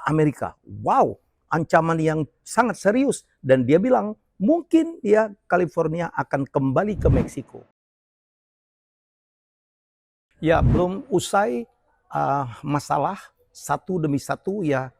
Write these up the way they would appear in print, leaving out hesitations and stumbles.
Amerika. Wow, ancaman yang sangat serius. Dan dia bilang mungkin ya California akan kembali ke Meksiko. Ya, belum usai masalah satu demi satu ya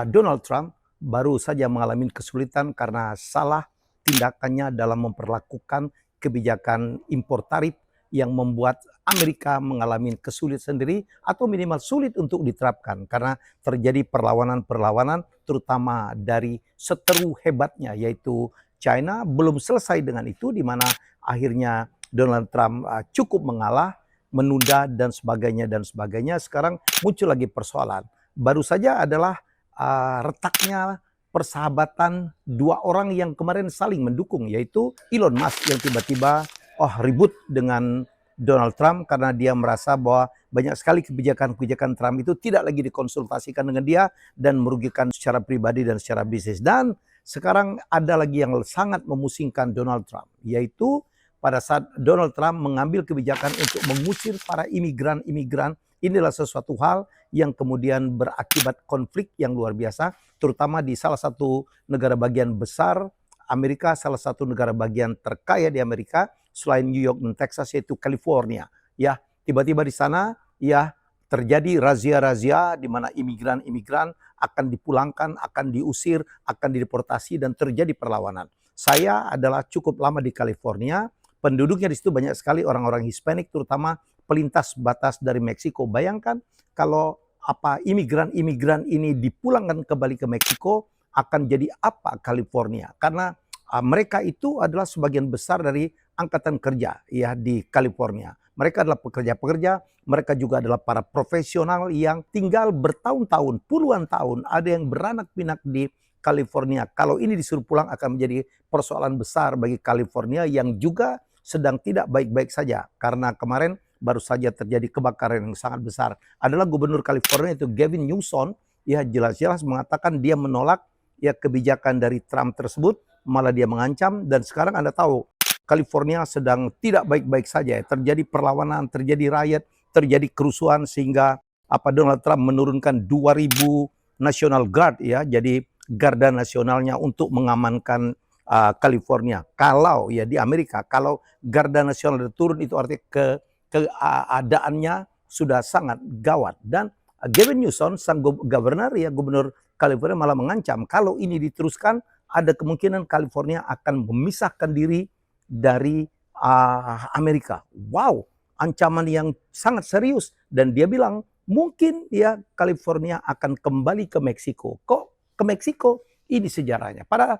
Donald Trump baru saja mengalami kesulitan karena salah tindakannya dalam memperlakukan kebijakan impor tarif yang membuat Amerika mengalami kesulitan sendiri atau minimal sulit untuk diterapkan karena terjadi perlawanan-perlawanan terutama dari seteru hebatnya yaitu China. Belum selesai dengan itu di mana akhirnya Donald Trump cukup mengalah, menunda dan sebagainya. Sekarang muncul lagi persoalan. Baru saja adalah retaknya persahabatan dua orang yang kemarin saling mendukung, yaitu Elon Musk yang tiba-tiba ribut dengan Donald Trump karena dia merasa bahwa banyak sekali kebijakan-kebijakan Trump itu tidak lagi dikonsultasikan dengan dia dan merugikan secara pribadi dan secara bisnis. Dan sekarang ada lagi yang sangat memusingkan Donald Trump, yaitu pada saat Donald Trump mengambil kebijakan untuk mengusir para imigran. Inilah sesuatu hal yang kemudian berakibat konflik yang luar biasa, terutama di salah satu negara bagian besar Amerika, salah satu negara bagian terkaya di Amerika selain New York dan Texas, yaitu California. Ya, tiba-tiba di sana ya terjadi razia-razia di mana imigran akan dipulangkan, akan diusir, akan dideportasi dan terjadi perlawanan. Saya adalah cukup lama di California. Penduduknya di situ banyak sekali orang-orang Hispanik, terutama pelintas batas dari Meksiko. Bayangkan kalau imigran ini dipulangkan kembali ke Meksiko, akan jadi apa California? Karena mereka itu adalah sebagian besar dari angkatan kerja ya di California. Mereka adalah pekerja-pekerja, mereka juga adalah para profesional yang tinggal bertahun-tahun, puluhan tahun, ada yang beranak pinak di California. Kalau ini disuruh pulang akan menjadi persoalan besar bagi California yang juga sedang tidak baik-baik saja karena kemarin baru saja terjadi kebakaran yang sangat besar. Adalah gubernur California itu Gavin Newsom ya jelas-jelas mengatakan dia menolak ya kebijakan dari Trump tersebut, malah dia mengancam. Dan sekarang Anda tahu California sedang tidak baik-baik saja ya. Terjadi perlawanan, terjadi riot, terjadi kerusuhan sehingga Donald Trump menurunkan 2.000 National Guard ya, jadi garda nasionalnya untuk mengamankan California. Kalau ya di Amerika, kalau garda nasional turun itu artinya keadaannya sudah sangat gawat. Dan Gavin Newsom, sang gubernur California malah mengancam kalau ini diteruskan ada kemungkinan California akan memisahkan diri dari Amerika. Wow, ancaman yang sangat serius. Dan dia bilang mungkin ya California akan kembali ke Meksiko. Kok ke Meksiko? Ini sejarahnya. Pada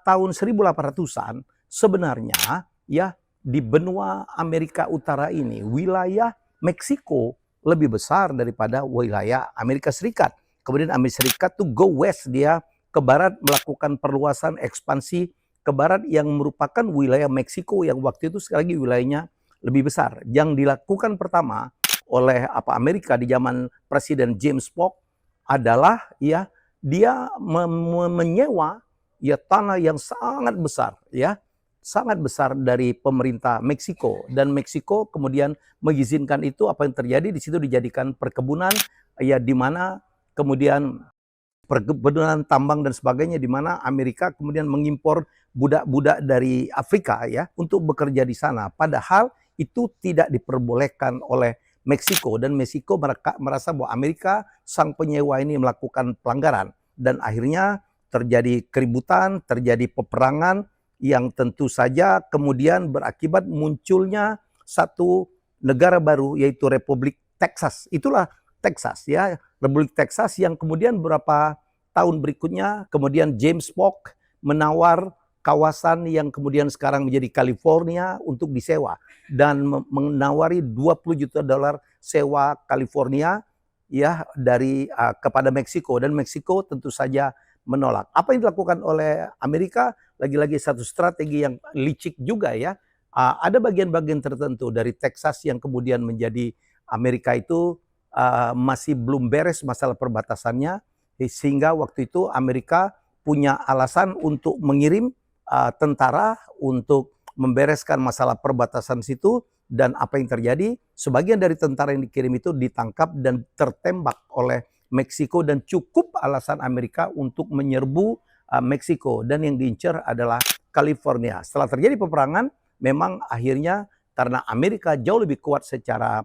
tahun 1800-an sebenarnya ya di benua Amerika Utara ini wilayah Meksiko lebih besar daripada wilayah Amerika Serikat. Kemudian Amerika Serikat tuh go west, dia ke barat melakukan perluasan ekspansi ke barat yang merupakan wilayah Meksiko yang waktu itu sekali lagi wilayahnya lebih besar. Yang dilakukan pertama oleh Amerika di zaman Presiden James Polk adalah ya dia menyewa ya tanah yang sangat besar ya, sangat besar dari pemerintah Meksiko, dan Meksiko kemudian mengizinkan itu. Apa yang terjadi di situ dijadikan perkebunan ya, di mana kemudian perkebunan tambang dan sebagainya, di mana Amerika kemudian mengimpor budak-budak dari Afrika ya untuk bekerja di sana, padahal itu tidak diperbolehkan oleh Meksiko, dan Meksiko merasa bahwa Amerika sang penyewa ini melakukan pelanggaran, dan akhirnya terjadi keributan, terjadi peperangan yang tentu saja kemudian berakibat munculnya satu negara baru yaitu Republik Texas. Itulah Texas ya, Republik Texas yang kemudian beberapa tahun berikutnya kemudian James Polk menawar kawasan yang kemudian sekarang menjadi California untuk disewa dan menawari $20 juta sewa California ya dari kepada Meksiko, dan Meksiko tentu saja menolak. Apa yang dilakukan oleh Amerika lagi-lagi satu strategi yang licik juga ya. Ada bagian-bagian tertentu dari Texas yang kemudian menjadi Amerika itu masih belum beres masalah perbatasannya, sehingga waktu itu Amerika punya alasan untuk mengirim tentara untuk membereskan masalah perbatasan situ. Dan apa yang terjadi? Sebagian dari tentara yang dikirim itu ditangkap dan tertembak oleh Meksiko dan cukup alasan Amerika untuk menyerbu Meksiko, dan yang diincar adalah California. Setelah terjadi peperangan, memang akhirnya karena Amerika jauh lebih kuat secara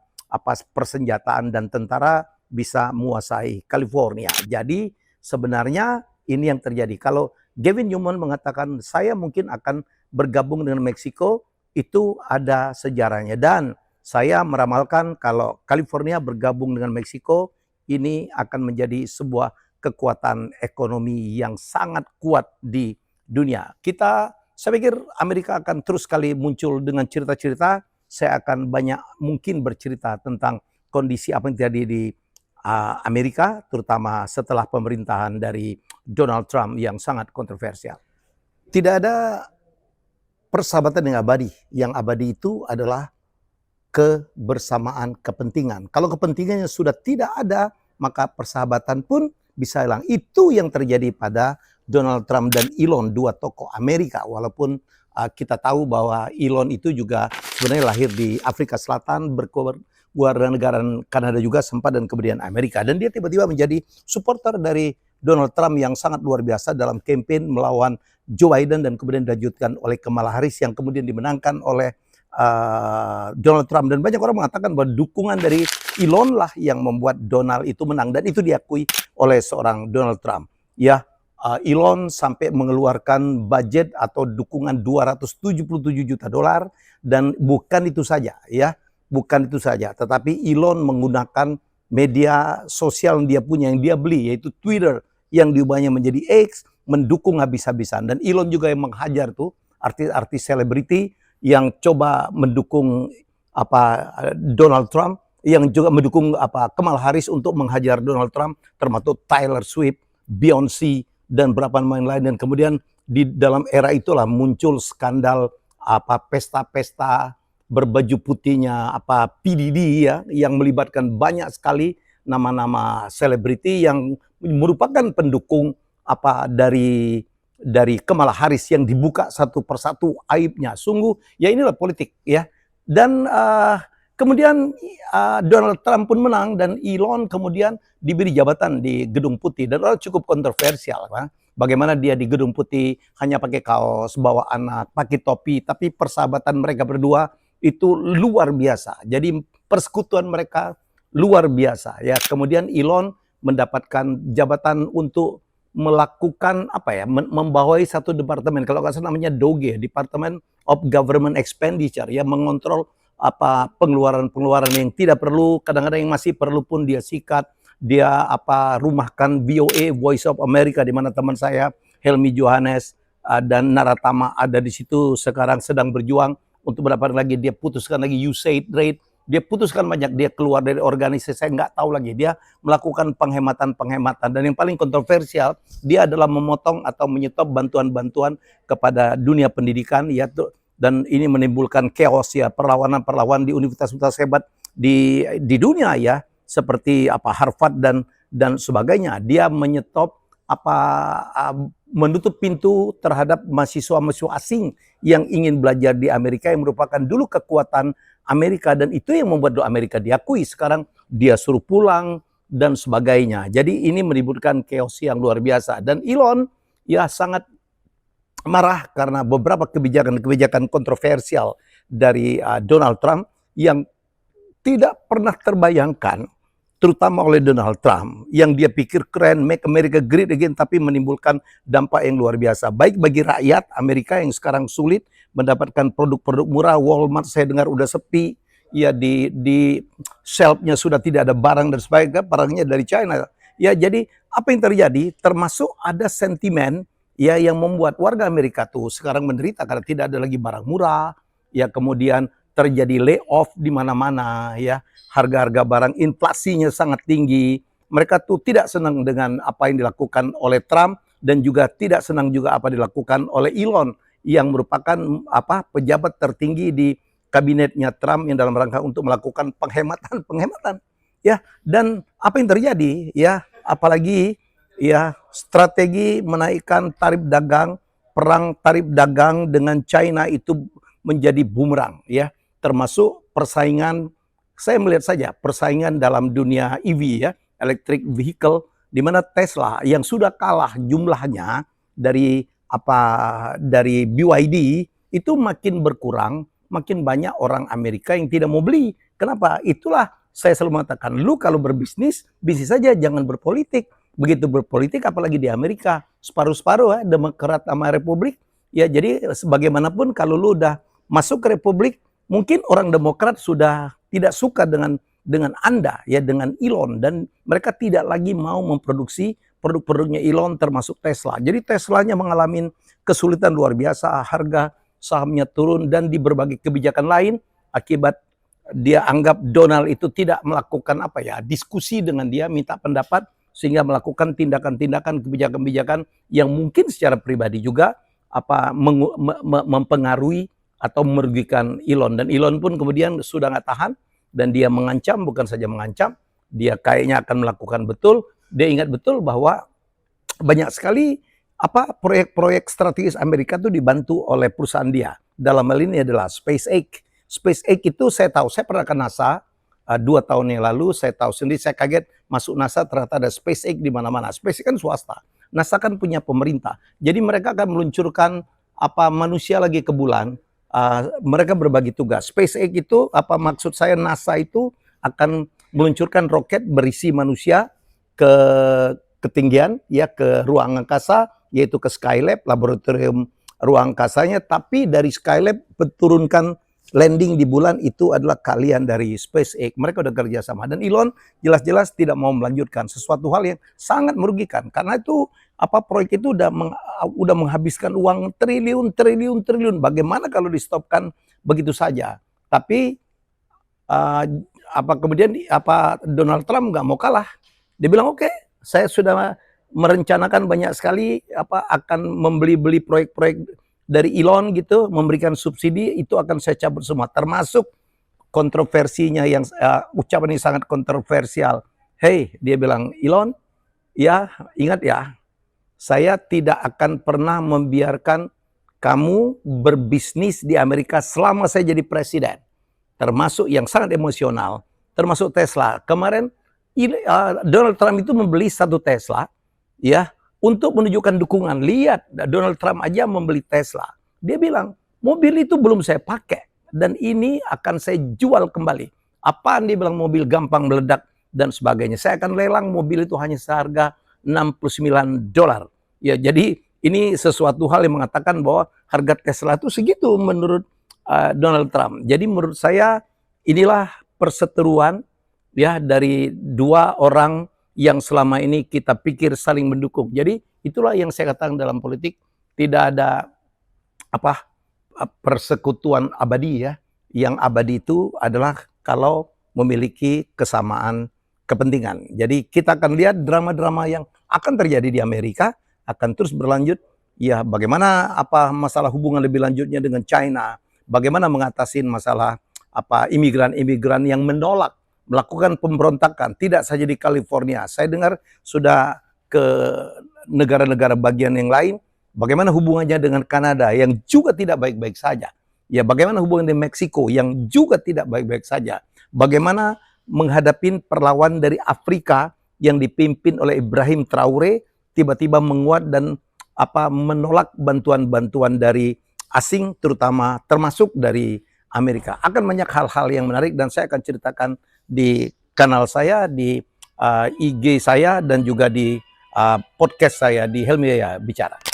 persenjataan dan tentara, bisa menguasai California. Jadi sebenarnya ini yang terjadi. Kalau Gavin Newman mengatakan saya mungkin akan bergabung dengan Meksiko, itu ada sejarahnya. Dan saya meramalkan kalau California bergabung dengan Meksiko, ini akan menjadi sebuah kekuatan ekonomi yang sangat kuat di dunia. Saya pikir Amerika akan terus kali muncul dengan cerita-cerita. Saya akan banyak mungkin bercerita tentang kondisi apa yang terjadi di Amerika, terutama setelah pemerintahan dari Donald Trump yang sangat kontroversial. Tidak ada persahabatan yang abadi. Yang abadi itu adalah kebersamaan kepentingan. Kalau kepentingannya sudah tidak ada, maka persahabatan pun bisa hilang. Itu yang terjadi pada Donald Trump dan Elon, dua tokoh Amerika. Walaupun kita tahu bahwa Elon itu juga sebenarnya lahir di Afrika Selatan, berkeluarga negara Kanada juga sempat, dan kemudian Amerika. Dan dia tiba-tiba menjadi supporter dari Donald Trump yang sangat luar biasa dalam kampanye melawan Joe Biden, dan kemudian dilanjutkan oleh Kamala Harris yang kemudian dimenangkan oleh Donald Trump. Dan banyak orang mengatakan bahwa dukungan dari Elon lah yang membuat Donald itu menang, dan itu diakui oleh seorang Donald Trump. Ya, Elon sampai mengeluarkan budget atau dukungan $277 juta, dan bukan itu saja, ya, bukan itu saja, tetapi Elon menggunakan media sosial yang dia punya, yang dia beli, yaitu Twitter, yang diubahnya menjadi X, mendukung habis-habisan. Dan Elon juga yang menghajar tuh artis-artis selebriti yang coba mendukung Donald Trump, yang juga mendukung Kamala Harris untuk menghajar Donald Trump, termasuk Taylor Swift, Beyonce, dan beberapa pemain lain. Dan kemudian di dalam era itulah muncul skandal pesta-pesta berbaju putihnya PDD, ya, yang melibatkan banyak sekali nama-nama selebriti yang merupakan pendukung dari Kamala Harris, yang dibuka satu persatu aibnya. Sungguh, ya inilah politik, ya. Dan kemudian Donald Trump pun menang, dan Elon kemudian diberi jabatan di Gedung Putih, dan cukup kontroversial, kan? Bagaimana dia di Gedung Putih hanya pakai kaos, bawa anak, pakai topi, tapi persahabatan mereka berdua itu luar biasa. Jadi persekutuan mereka luar biasa, ya. Kemudian Elon mendapatkan jabatan untuk melakukan membawai satu departemen, kalau nggak salah namanya DOGE, Department of Government Expenditure, ya, mengontrol pengeluaran yang tidak perlu, kadang-kadang yang masih perlu pun dia sikat. Dia rumahkan VOA, Voice of America, di mana teman saya Helmi Johannes dan Naratama ada di situ, sekarang sedang berjuang untuk mendapatkan lagi. Dia putuskan lagi USAID rate, dia putuskan banyak, dia keluar dari organisasi, saya nggak tahu lagi. Dia melakukan penghematan, dan yang paling kontroversial, dia adalah memotong atau menyetop bantuan-bantuan kepada dunia pendidikan, ya, dan ini menimbulkan chaos, ya, perlawanan di universitas hebat di dunia, ya, seperti Harvard dan sebagainya. Dia menyetop menutup pintu terhadap mahasiswa-mahasiswa asing yang ingin belajar di Amerika, yang merupakan dulu kekuatan Amerika, dan itu yang membuat Amerika diakui. Sekarang dia suruh pulang dan sebagainya. Jadi ini menimbulkan chaos yang luar biasa. Dan Elon, ya, sangat marah karena beberapa kebijakan kontroversial dari Donald Trump yang tidak pernah terbayangkan, terutama oleh Donald Trump, yang dia pikir keren, make America great again, tapi menimbulkan dampak yang luar biasa. Baik bagi rakyat Amerika yang sekarang sulit mendapatkan produk-produk murah. Walmart saya dengar udah sepi, ya, di shelf-nya sudah tidak ada barang dan sebagainya, barangnya dari China. Ya, jadi apa yang terjadi? Termasuk ada sentimen, ya, yang membuat warga Amerika tuh sekarang menderita karena tidak ada lagi barang murah, ya, kemudian terjadi layoff di mana-mana, ya. Harga-harga barang, inflasinya sangat tinggi. Mereka tuh tidak senang dengan apa yang dilakukan oleh Trump, dan juga tidak senang juga apa dilakukan oleh Elon, yang merupakan pejabat tertinggi di kabinetnya Trump, yang dalam rangka untuk melakukan penghematan, ya. Dan apa yang terjadi, ya, apalagi, ya, strategi menaikkan tarif dagang, perang tarif dagang dengan China itu menjadi bumerang, ya, termasuk persaingan. Saya melihat saja persaingan dalam dunia EV, ya, electric vehicle, di mana Tesla yang sudah kalah jumlahnya dari dari BYD itu makin berkurang, makin banyak orang Amerika yang tidak mau beli. Kenapa? Itulah saya selalu mengatakan, lu kalau berbisnis, bisnis saja, jangan berpolitik. Begitu berpolitik, apalagi di Amerika, separuh-separuh ya, Demokrat sama Republik. Ya jadi sebagaimanapun kalau lu udah masuk ke Republik, mungkin orang Demokrat sudah tidak suka dengan Anda, ya, dengan Elon, dan mereka tidak lagi mau memproduksi produk-produknya Elon termasuk Tesla. Jadi Teslanya mengalami kesulitan luar biasa, harga sahamnya turun, dan di berbagai kebijakan lain akibat dia anggap Donald itu tidak melakukan diskusi dengan dia, minta pendapat, sehingga melakukan tindakan-tindakan, kebijakan-kebijakan yang mungkin secara pribadi juga mempengaruhi atau merugikan Elon. Dan Elon pun kemudian sudah nggak tahan, dan dia mengancam, bukan saja mengancam, dia kayaknya akan melakukan betul. Dia ingat betul bahwa banyak sekali proyek-proyek strategis Amerika itu dibantu oleh perusahaan dia. Dalam hal ini adalah SpaceX. SpaceX itu saya tahu, saya pernah ke NASA 2 tahun yang lalu, saya tahu sendiri, saya kaget masuk NASA ternyata ada SpaceX di mana-mana. SpaceX kan swasta, NASA kan punya pemerintah. Jadi mereka akan meluncurkan manusia lagi ke bulan. Mereka berbagi tugas. SpaceX itu maksud saya, NASA itu akan meluncurkan roket berisi manusia ke ketinggian, ya, ke ruang angkasa, yaitu ke Skylab, laboratorium ruang angkasanya. Tapi dari Skylab turunkan landing di bulan itu adalah kalian dari SpaceX. Mereka udah kerja sama, dan Elon jelas-jelas tidak mau melanjutkan sesuatu hal yang sangat merugikan, karena itu proyek itu udah menghabiskan uang triliun. Bagaimana kalau di stopkan begitu saja? Tapi kemudian Donald Trump nggak mau kalah. Dia bilang, oke, saya sudah merencanakan banyak sekali akan membeli proyek-proyek dari Elon gitu, memberikan subsidi, itu akan saya cabut semua, termasuk kontroversinya yang ucapan ini sangat kontroversial. Hey, dia bilang, Elon, ya ingat ya, saya tidak akan pernah membiarkan kamu berbisnis di Amerika selama saya jadi presiden. Termasuk yang sangat emosional, termasuk Tesla. Kemarin Donald Trump itu membeli 1 Tesla, ya, untuk menunjukkan dukungan. Lihat, Donald Trump aja membeli Tesla. Dia bilang, mobil itu belum saya pakai, dan ini akan saya jual kembali. Apaan? Dia bilang, mobil gampang meledak dan sebagainya. Saya akan lelang mobil itu hanya seharga $69. Ya, jadi ini sesuatu hal yang mengatakan bahwa harga Tesla itu segitu menurut Donald Trump. Jadi menurut saya inilah perseteruan, ya, dari 2 orang yang selama ini kita pikir saling mendukung. Jadi itulah yang saya katakan dalam politik, tidak ada persekutuan abadi, ya. Yang abadi itu adalah kalau memiliki kesamaan kepentingan. Jadi kita akan lihat drama-drama yang akan terjadi di Amerika akan terus berlanjut. Ya, bagaimana masalah hubungan lebih lanjutnya dengan China, bagaimana mengatasi masalah imigran-imigran yang menolak melakukan pemberontakan, tidak saja di California. Saya dengar sudah ke negara-negara bagian yang lain. Bagaimana hubungannya dengan Kanada yang juga tidak baik-baik saja. Ya, bagaimana hubungan dengan Meksiko yang juga tidak baik-baik saja. Bagaimana menghadapi perlawan dari Afrika yang dipimpin oleh Ibrahim Traore tiba-tiba menguat dan menolak bantuan-bantuan dari asing, termasuk dari Amerika. Akan banyak hal-hal yang menarik, dan saya akan ceritakan di kanal saya, di IG saya, dan juga di podcast saya di Helmi Jaya Bicara.